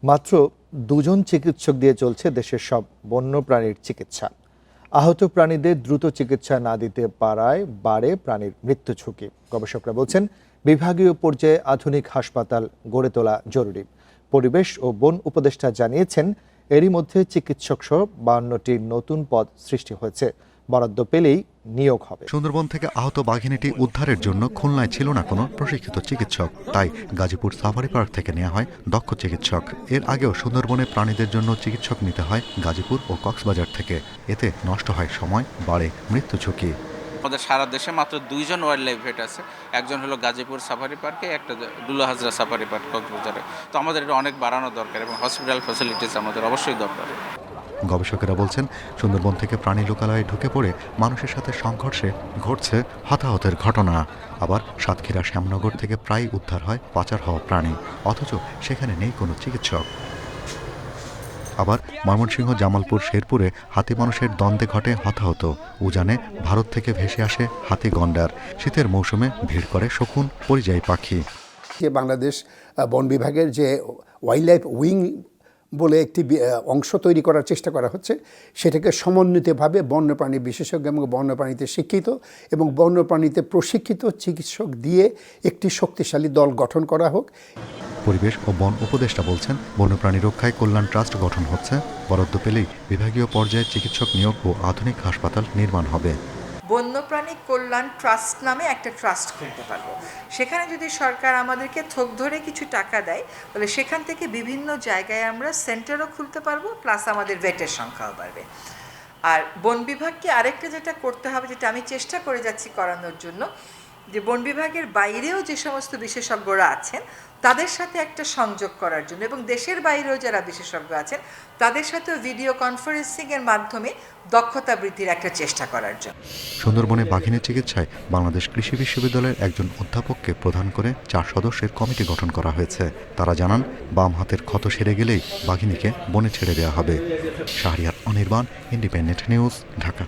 মাত্র 2জন চিকিৎসক দিয়ে চলছে দেশের সব বন্যপ্রাণীর চিকিৎসা। আহত প্রাণীদের দ্রুত চিকিৎসা না দিতে পারায় বাড়ে প্রাণীর মৃত্যু ঝুঁকি। গবেষকরা বলছেন, বিভাগীয় পর্যায়ে আধুনিক হাসপাতাল গড়ে তোলা জরুরি। পরিবেশ ও বন উপদেষ্টা জানিয়েছেন, এরই মধ্যে চিকিৎসক সহ 52টি নতুন পদ সৃষ্টি হয়েছে। বরাদ্দ পেলেই নিয়োগ হবে। সুন্দরবন থেকে আহত বাঘিনীটি উদ্ধারের জন্য খুলনায় ছিল না কোনো প্রশিক্ষিত চিকিৎসক, তাই গাজীপুর সাফারি পার্ক থেকে নেওয়া হয় দক্ষ চিকিৎসক। এর আগেও সুন্দরবনে প্রাণীদের জন্য চিকিৎসক নিতে হয় গাজীপুর ও কক্সবাজার থেকে। এতে নষ্ট হয় সময়, বাড়ে মৃত্যু ঝুঁকি। আমাদের সারা দেশে মাত্র 2জন ওয়াইল্ড লাইফ ভেট আছে। একজন হলো গাজীপুর সাফারি পার্কে, একটা ডুলা হাজরা সাফারি পার্ক কক্সবাজারে। তো আমাদের এটা অনেক বাড়ানো দরকার এবং হসপিটাল ফ্যাসিলিটিস আমাদের অবশ্যই দরকার। গবেষকেরা বলছেন, সুন্দরবন থেকে প্রাণী লোকালয়ে ঢুকে পড়ে মানুষের সাথে সংঘর্ষে ঘটছে হতাহতের ঘটনা। আবার সাতক্ষীরা শ্যামনগর থেকে প্রায় উদ্ধার হয় পাচার হওয়া প্রাণী, অথচ সেখানে নেই কোনো চিকিৎসক। আবার ময়মনসিংহ জামালপুর শেরপুরে হাতি মানুষের দ্বন্দ্বে ঘটে হতাহত। উজানে ভারত থেকে ভেসে আসে হাতি গন্ডার। শীতের মৌসুমে ভিড় করে শকুন পরিযায়ী পাখি। যে বাংলাদেশ বন বিভাগের যে ওয়াইল্ড লাইফ উইং বলে একটি অংশ তৈরি করার চেষ্টা করা হচ্ছে, সেটাকে সমন্বিতভাবে বন্যপ্রাণী বিশেষজ্ঞ এবং বন্যপ্রাণীতে শিক্ষিত এবং বন্যপ্রাণীতে প্রশিক্ষিত চিকিৎসক দিয়ে একটি শক্তিশালী দল গঠন করা হোক। পরিবেশ ও বন উপদেষ্টা বলছেন, বন্যপ্রাণী রক্ষায় কল্যাণ ট্রাস্ট গঠন হচ্ছে। বরাদ্দ পেলেই বিভাগীয় পর্যায়ে চিকিৎসক নিয়োগ ও আধুনিক হাসপাতাল নির্মাণ হবে। বন্যপ্রাণী কল্যাণ ট্রাস্ট নামে একটা ট্রাস্ট খুলতে পারবো। সেখানে যদি সরকার আমাদেরকে থোক ধরে কিছু টাকা দেয়, তাহলে সেখান থেকে বিভিন্ন জায়গায় আমরা সেন্টারও খুলতে পারবো, প্লাস আমাদের ভেটের সংখ্যাও বাড়বে। আর বন বিভাগকে আরেকটা যেটা করতে হবে, যেটা আমি চেষ্টা করে যাচ্ছি করানোর জন্য, যে বন বিভাগের বাইরেও যে সমস্ত বিশেষজ্ঞরা আছেন তাদের সাথে একটা সংযোগ করার জন্য, এবং দেশের বাইরেও যারা বিশেষজ্ঞ আছেন তাদের সাথেও ভিডিও কনফারেন্সিংয়ের মাধ্যমে দক্ষতা বৃদ্ধির একটা চেষ্টা করার জন্য। সুন্দরবনে বাঘিনীর চিকিৎসায় বাংলাদেশ কৃষি বিশ্ববিদ্যালয়ের একজন অধ্যাপককে প্রধান করে 4 সদস্যের কমিটি গঠন করা হয়েছে। তারা জানান, বাম হাতের ক্ষত সেরে গেলেই বাঘিনীকে বনে ছেড়ে দেওয়া হবে। Shahriar Anirban, independent news, Dhaka.